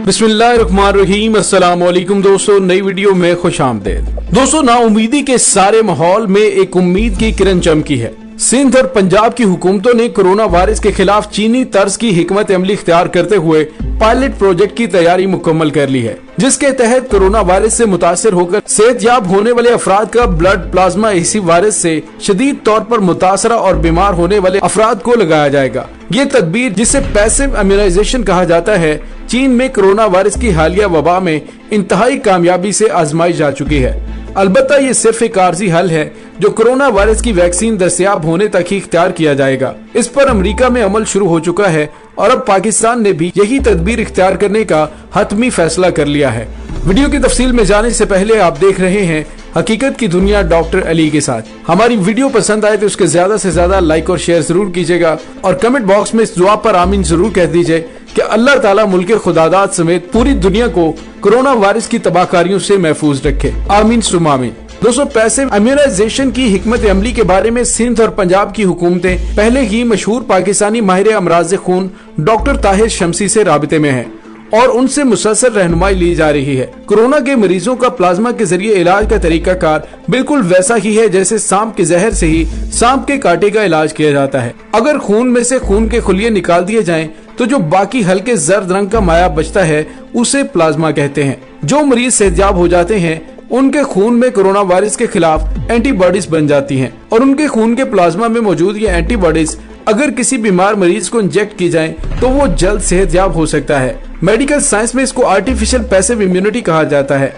बिस्मिल्लाहिर्रहमानिर्रहीम। अस्सलाम वालेकुम दोस्तों, नई वीडियो में खुशामदीद। दोस्तों, नाउमीदी के सारे माहौल में एक उम्मीद की किरण चमकी है। सिंध और पंजाब की हुकूमतों ने कोरोना वायरस के खिलाफ चीनी तर्ज की हिकमत अमली इख्तियार करते हुए पायलट प्रोजेक्ट की तैयारी मुकम्मल कर ली है, जिसके तहत कोरोना वायरस से मुतासिर होकर सेहतयाब होने वाले अफराद का ब्लड प्लाज्मा इसी वायरस से शदीद तौर पर मुतासरा और बीमार होने वाले अफराद को लगाया जाएगा। ये तदबीर, जिसे पैसिव इम्यूनाइजेशन कहा जाता है, चीन में कोरोना वायरस की हालिया वबा में इंतहाई कामयाबी से आजमाई जा चुकी है। अलबत्ता ये सिर्फ एक आर्जी हल है जो कोरोना वायरस की वैक्सीन दस्तयाब होने तक ही इख्तियार किया जाएगा। इस पर अमेरिका में अमल शुरू हो चुका है और अब पाकिस्तान ने भी यही तदबीर इख्तियार करने का हतमी फैसला कर लिया है। वीडियो की तफसील में जाने से पहले आप देख रहे हैं हकीकत की दुनिया डॉक्टर अली के साथ। हमारी वीडियो पसंद आए तो उसके ज्यादा से ज्यादा लाइक और शेयर जरूर कीजिएगा और कमेंट बॉक्स में इस दुआ पर आमीन जरूर कह दीजिए कि अल्लाह ताला मुल्क खुदादात समेत पूरी दुनिया को कोरोना वायरस की तबाहकारियों से महफूज रखे। आमीन सुम आमीन। दोस्तों, पैसिव इम्यूनाइजेशन की हिकमत अमली के बारे में सिंध और पंजाब की हुकूमतें पहले ही मशहूर पाकिस्तानी माहिर अमराज खून डॉक्टर ताहिर शमसी से राबिते में हैं और उनसे मुसलसल रहनुमाई ली जा रही है। कोरोना के मरीजों का प्लाज्मा के जरिए इलाज का तरीकाकार बिल्कुल वैसा ही है जैसे सांप के जहर से ही सांप के कांटे का इलाज किया जाता है। अगर खून में से खून के खुलिये निकाल दिए जाएं तो जो बाकी हल्के जर्द रंग का माया बचता है उसे प्लाज्मा कहते हैं। जो मरीज सेहतयाब हो जाते हैं उनके खून में कोरोना वायरस के खिलाफ एंटीबॉडीज बन जाती हैं और उनके खून के प्लाज्मा में मौजूद ये एंटीबॉडीज अगर किसी बीमार मरीज को इंजेक्ट की जाएं तो वो जल्द सेहतयाब हो सकता है। मेडिकल साइंस में इसको आर्टिफिशियल पैसिव इम्यूनिटी कहा जाता है।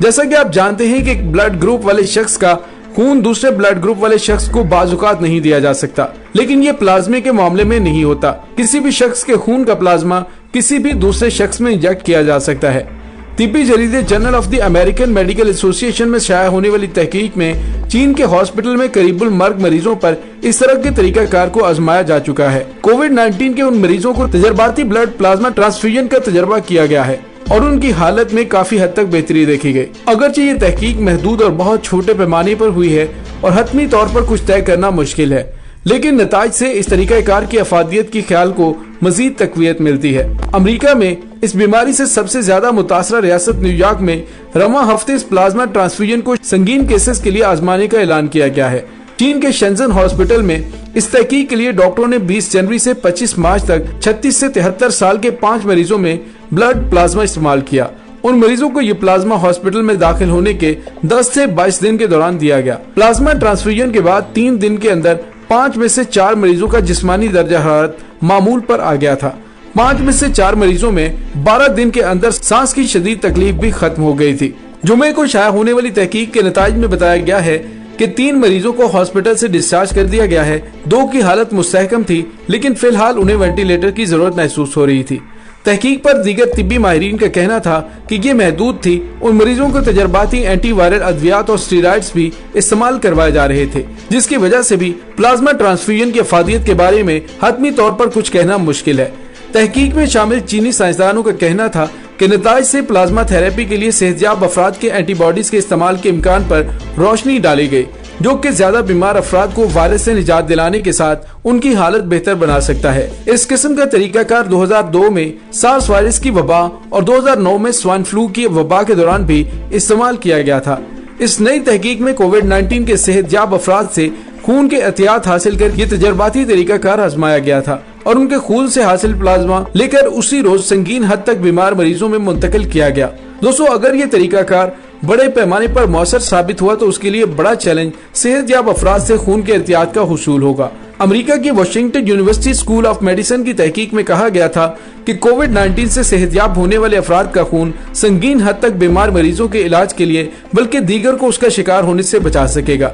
जैसा कि आप जानते हैं कि एक ब्लड ग्रुप वाले शख्स का खून दूसरे ब्लड ग्रुप वाले शख्स को बाजुकात नहीं दिया जा सकता, लेकिन ये प्लाज्मे के मामले में नहीं होता। किसी भी शख्स के खून का प्लाज्मा किसी भी दूसरे शख्स में इंजेक्ट किया जा सकता है। तिब्बी जरीदे Journal of the American Medical Association में शाया होने वाली तहकीक में चीन के हॉस्पिटल में करीबुल मर्ग मरीजों पर इस तरह के तरीकाकार को आजमाया जा चुका है। कोविड-19 के उन मरीजों को तजर्बाती ब्लड प्लाज्मा ट्रांसफ्यूजन का तजर्बा किया गया है और उनकी हालत में काफी हद तक बेहतरी देखी गई। अगरचे ये तहकीक महदूद और बहुत छोटे पैमाने पर हुई है और हतमी तौर पर कुछ तय करना मुश्किल है, लेकिन नताज से इस तरीकाकार की अफादियत की ख्याल को मजीद तकवीयत मिलती है। अमेरिका में इस बीमारी से सबसे ज्यादा मुतासरा रियासत न्यूयॉर्क में रवा हफ्ते इस प्लाज्मा ट्रांसफ्यूजन को संगीन केसेस के लिए आजमाने का ऐलान किया गया है। चीन के शेंजन हॉस्पिटल में इस तहकीक के लिए डॉक्टरों ने 20 जनवरी से 25 मार्च तक 36 से 73 साल के 5 मरीजों में ब्लड प्लाज्मा इस्तेमाल किया। उन मरीजों को ये प्लाज्मा हॉस्पिटल में दाखिल होने के 10 से 22 दिन के दौरान दिया गया। प्लाज्मा ट्रांसफ्यूजन के बाद 3 दिन के अंदर 5 में से 4 मरीजों का जिस्मानी दर्जा हरारत मामूल पर आ गया था। 5 में से 4 मरीजों में 12 दिन के अंदर सांस की शदीद तकलीफ भी खत्म हो गई थी। जुमे को शाया होने वाली तहकीक के नताज में बताया गया है कि 3 मरीजों को हॉस्पिटल से डिस्चार्ज कर दिया गया है। 2 की हालत मुस्तहकम थी, लेकिन फिलहाल उन्हें वेंटिलेटर की जरूरत महसूस हो रही थी। तहकीक पर दीगर तिब्बी माहिरीन का कहना था कि ये महदूद थी। उन मरीजों को तजर्बाती एंटीवायरल अद्वियात और स्टेरॉइड्स भी इस्तेमाल करवाए जा रहे थे, जिसकी वजह से भी प्लाज्मा ट्रांसफ्यूजन की अफादियत के बारे में हतमी तौर पर कुछ कहना मुश्किल है। तहकीक में शामिल चीनी साइंसदानों का कहना था कि नताज से प्लाज्मा थेरेपी के लिए सेहतयाब अफराद के एंटीबॉडीज के इस्तेमाल के इम्कान पर रोशनी डाली गई, जो कि ज्यादा बीमार अफराद को वायरस से निजात दिलाने के साथ उनकी हालत बेहतर बना सकता है। इस किस्म का तरीकाकार 2002 में सार्स वायरस की वबा और 2009 में स्वाइन फ्लू की वबा के दौरान भी इस्तेमाल किया गया था। इस नई तहकीक में कोविड-19 के सेहतयाब अफराद से खून के एहतियात हासिल कर ये तजर्बाती तरीकाकार आजमाया गया था और उनके खून से हासिल प्लाज्मा लेकर उसी रोज संगीन हद तक बीमार मरीजों में मुंतकिल किया गया। दोस्तों, अगर ये तरीकाकार बड़े पैमाने पर मौसर साबित हुआ तो उसके लिए बड़ा चैलेंज सेहतयाब अफराद से खून के एहतियात का हुसूल होगा। अमेरिका की Washington university school of medicine की तहकीक में कहा गया था कि कोविड-19 से सेहतयाब होने वाले अफराद का खून संगीन हद तक बीमार मरीजों के इलाज के लिए बल्कि दीगर को उसका शिकार होने से बचा सकेगा।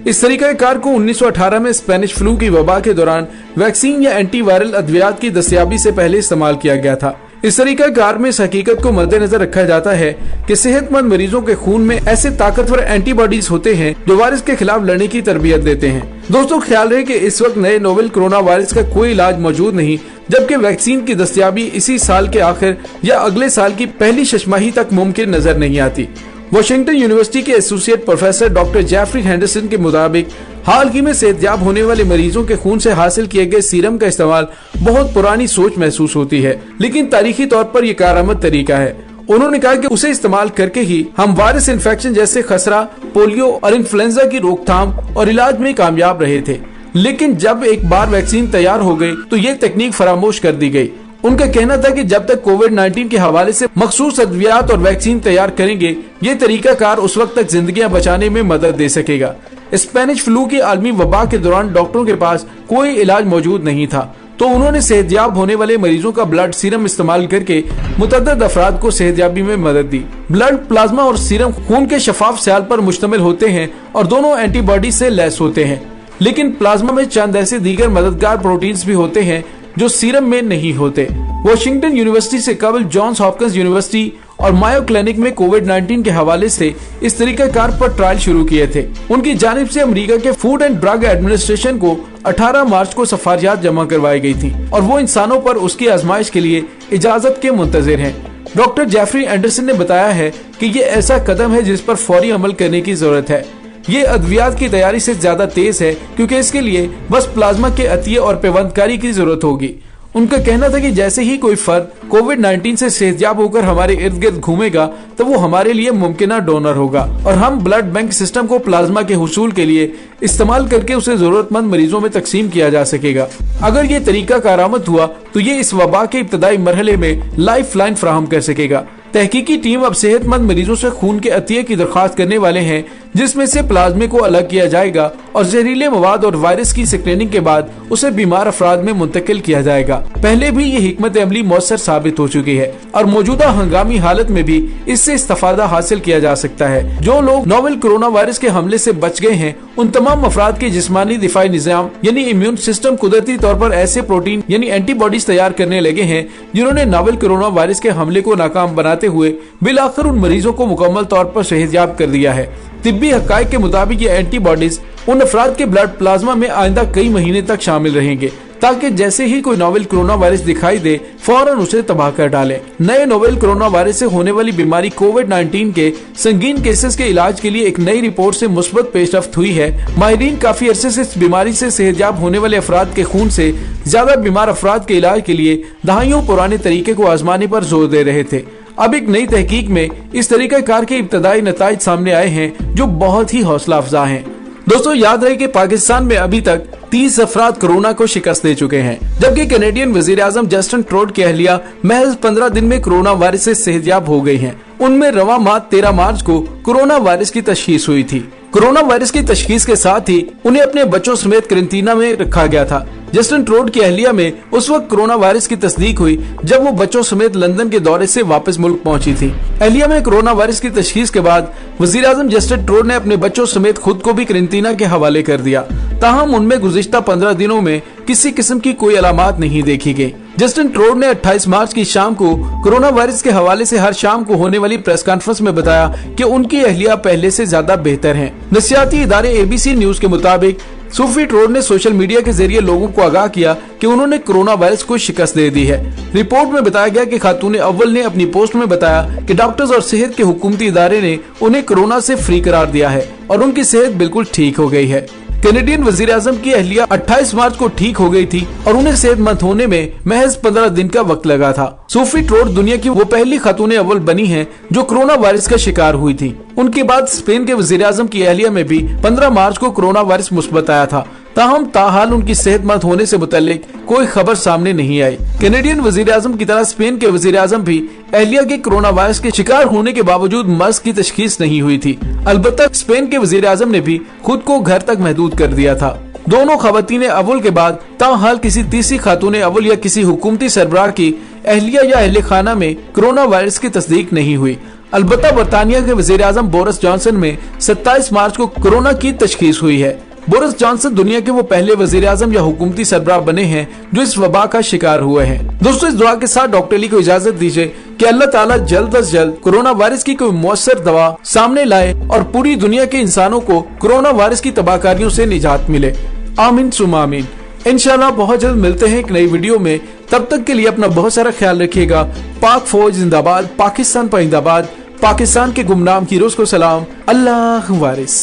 इस तरीकाकार को 1918 में स्पेनिश फ्लू की वबा के दौरान वैक्सीन या एंटीवायरल अद्वियात की दस्तयाबी से पहले इस्तेमाल किया गया था। इस तरीकाकार में इस हकीकत को मद्देनजर रखा जाता है कि सेहतमंद मरीजों के खून में ऐसे ताकतवर एंटीबॉडीज होते हैं जो वायरस के खिलाफ लड़ने की तरबियत देते हैं। दोस्तों, ख्याल रहे कि इस वक्त नए नोवेल कोरोना वायरस का कोई इलाज मौजूद नहीं, जबकि वैक्सीन की दस्तयाबी इसी साल के आखिर या अगले साल की पहली छमाही तक मुमकिन नजर नहीं आती। वाशिंगटन यूनिवर्सिटी के associate professor doctor Jeffrey Henderson के मुताबिक हाल ही में सेहतयाब होने वाले मरीजों के खून से हासिल किए गए सीरम का इस्तेमाल बहुत पुरानी सोच महसूस होती है, लेकिन तारीखी तौर पर यह कारआमद तरीका है। उन्होंने कहा कि उसे इस्तेमाल करके ही हम वायरस इन्फेक्शन जैसे खसरा, पोलियो और इन्फ्लुएंजा की रोकथाम और इलाज में कामयाब रहे थे, लेकिन जब एक बार वैक्सीन तैयार हो गई तो ये तकनीक फरामोश कर दी गई। उनका कहना था कि जब तक कोविड-19 के हवाले से मखसूस अद्वियात और वैक्सीन तैयार करेंगे, ये तरीकाकार उस वक्त तक जिंदगियां बचाने में मदद दे सकेगा। स्पेनिश फ्लू की आलमी वबा के दौरान डॉक्टरों के पास कोई इलाज मौजूद नहीं था, तो उन्होंने सेहतयाब होने वाले मरीजों का ब्लड सीरम इस्तेमाल करके मुतअद्दिद अफराद को सेहतयाबी में मदद दी। ब्लड प्लाज्मा और सीरम खून के शफाफ स्याल पर मुश्तमिल होते हैं और दोनों एंटीबॉडी से लैस होते हैं, लेकिन प्लाज्मा में चंद ऐसे दीगर मददगार प्रोटीन्स भी होते हैं जो सीरम में नहीं होते। वाशिंगटन यूनिवर्सिटी से कबल जॉन्स हॉपकिंस यूनिवर्सिटी और मायो क्लिनिक में कोविड-19 के हवाले से इस तरीकाकार पर ट्रायल शुरू किए थे। उनकी जानिब से अमेरिका के फूड एंड ड्रग एडमिनिस्ट्रेशन को 18 मार्च को सिफारिशात जमा करवाई गई थी और वो इंसानों पर उसकी आजमाइश के लिए इजाजत के मुंतजिर हैं। डॉक्टर जेफरी एंडरसन ने बताया है कि ये ऐसा कदम है जिस पर फौरी अमल करने की जरूरत है। ये अद्वियात की तैयारी से ज्यादा तेज है क्योंकि इसके लिए बस प्लाज्मा के अतिये और पेवंदकारी की जरूरत होगी। उनका कहना था कि जैसे ही कोई फर्द कोविड-19 से सेहतयाब होकर हमारे इर्द गिर्द घूमेगा तो वो हमारे लिए मुमकिन डोनर होगा और हम ब्लड बैंक सिस्टम को प्लाज्मा के हुसूल के लिए इस्तेमाल करके उसे जरूरतमंद मरीजों में तकसीम किया जा सकेगा। अगर ये तरीका कारआमद हुआ तो ये इस वबा के इब्तदाई मरहले में लाइफ लाइन फराहम कर सकेगा। तहकीकी टीम अब सेहतमंद मरीजों से खून के अतिये की दरख्वास्त करने वाले हैं, जिसमें से प्लाज्मे को अलग किया जाएगा और जहरीले मवाद और वायरस की स्क्रीनिंग के बाद उसे बीमार अफराद में मुंतकिल किया जाएगा। पहले भी ये हिकमत अमली मौसर साबित हो चुकी है और मौजूदा हंगामी हालत में भी इससे इस्तेफादा हासिल किया जा सकता है। जो लोग नोवेल कोरोना वायरस के हमले से बच गए हैं, उन तमाम अफराद के जिस्मानी दिफाई निजाम यानी इम्यून सिस्टम कुदरती तौर पर ऐसे प्रोटीन यानी एंटीबॉडीज तैयार करने लगे हैं जिन्होंने नोवेल कोरोना वायरस के हमले को नाकाम बनाते हुए बिलाखिर उन मरीजों को मुकम्मल तौर पर सेहतयाब कर दिया है। तिब्बी हकाइक के मुताबिक ये एंटीबॉडीज उन अफराद के ब्लड प्लाज्मा में आइंदा कई महीने तक शामिल रहेंगे, ताकि जैसे ही कोई नोवेल कोरोना वायरस दिखाई दे फौरन उसे तबाह कर डाले। नए नोवेल कोरोना वायरस से होने वाली बीमारी कोविड-19 के संगीन केसेस के इलाज के लिए एक नई रिपोर्ट से मुस्बत पेशरफ्त हुई है। माहिरीन काफी अरसे से इस बीमारी से सेहतयाब होने वाले अफराद के खून से ज्यादा बीमार अफराद के इलाज के लिए दहाइयों पुराने तरीके को आजमाने पर जोर दे रहे थे। अब एक नई तहकीक में इस तरीका कार के इब्तदाई नताइज सामने आए हैं जो बहुत ही हौसला अफजा हैं। दोस्तों, याद रहे कि पाकिस्तान में अभी तक 30 अफराद कोरोना को शिकस्त दे चुके हैं, जबकि कैनेडियन वजीर आजम जस्टिन ट्रूडो की अहलिया महज 15 दिन में कोरोना वायरस से सेहतयाब हो गई हैं। उनमें रवा माह 13 मार्च को कोरोना वायरस की तशखीस हुई थी। कोरोना वायरस की तशखीस के साथ ही उन्हें अपने बच्चों समेत क्वारंटीना में रखा गया था। जस्टिन ट्रूडो की अहलिया में उस वक्त कोरोना वायरस की तस्दीक हुई जब वो बच्चों समेत लंदन के दौरे से वापस मुल्क पहुंची थी। अहलिया में कोरोना वायरस की तशखीस के बाद वजीर आजम जस्टिन ट्रूडो ने अपने बच्चों समेत खुद को भी क्वारंटीना के हवाले कर दिया, ताहम उनमें गुज़िश्ता 15 दिनों में किसी किस्म की कोई अलामात नहीं देखी गई। जस्टिन ट्रूडो ने 28 मार्च की शाम को कोरोना वायरस के हवाले से हर शाम को होने वाली प्रेस कॉन्फ्रेंस में बताया कि उनकी अहलिया पहले से ज्यादा बेहतर हैं। नसियाती इदारे ABC न्यूज के मुताबिक सूफी ट्रूडो ने सोशल मीडिया के जरिए लोगों को आगाह किया कि उन्होंने कोरोना वायरस को शिकस्त दे दी है। रिपोर्ट में बताया गया कि खातून अव्वल ने अपनी पोस्ट में बताया कि डॉक्टर्स और सेहत के हुकूमती इदारे ने उन्हें कोरोना से फ्री करार दिया है और उनकी सेहत बिल्कुल ठीक हो गई है। कैनेडियन वजीर आजम की अहलिया 28 मार्च को ठीक हो गई थी और उन्हें सेहतमंद होने में महज 15 दिन का वक्त लगा था। सूफी ट्रूडो दुनिया की वो पहली खातून अव्वल बनी हैं जो कोरोना वायरस का शिकार हुई थी। उनके बाद स्पेन के वजीर आजम की अहलिया में भी 15 मार्च को कोरोना वायरस मुस्बत आया था, ताहम ताहाल उनकी सेहतमंद होने से मुतल्लिक कोई खबर सामने नहीं आई। कैनेडियन वजीर आजम की तरह स्पेन के वजीर आजम भी अहलिया के कोरोना वायरस के शिकार होने के बावजूद मर्ज की तशखीस नहीं हुई थी। अलबत्ता स्पेन के वजीर आजम ने भी खुद को घर तक महदूद कर दिया था। दोनों खवातीन अव्वल के बाद ताहाल किसी तीसरी खातून अव्वल या किसी हुकूमती सरबराह की अहलिया या अहले खाना में कोरोना वायरस की तस्दीक नहीं हुई। अलबत्ता बरतानिया के वजीर आजम बोरिस जॉनसन में 27 मार्च को कोरोना की तशखीस हुई है। बोरिस जॉनसन दुनिया के वो पहले वजीर आजम या हुकूमती सरबराह बने हैं जो इस वबा का शिकार हुए हैं। दोस्तों, इस दुआ के साथ डॉक्टर अली को इजाजत दीजिए कि अल्लाह ताला जल्द अज जल्द कोरोना वायरस की कोई मौसर दवा सामने लाए और पूरी दुनिया के इंसानों को कोरोना वायरस की तबाहकारियों से निजात मिले। आमीन सुम्मा आमीन। इंशाल्लाह बहुत जल्द मिलते हैं एक नई वीडियो में। तब तक के लिए अपना बहुत सारा ख्याल रखिएगा। पाक फौज जिंदाबाद, पाकिस्तान पाइंदाबाद, पाकिस्तान के गुमनाम हीरोज को सलाम। अल्लाह वारिस।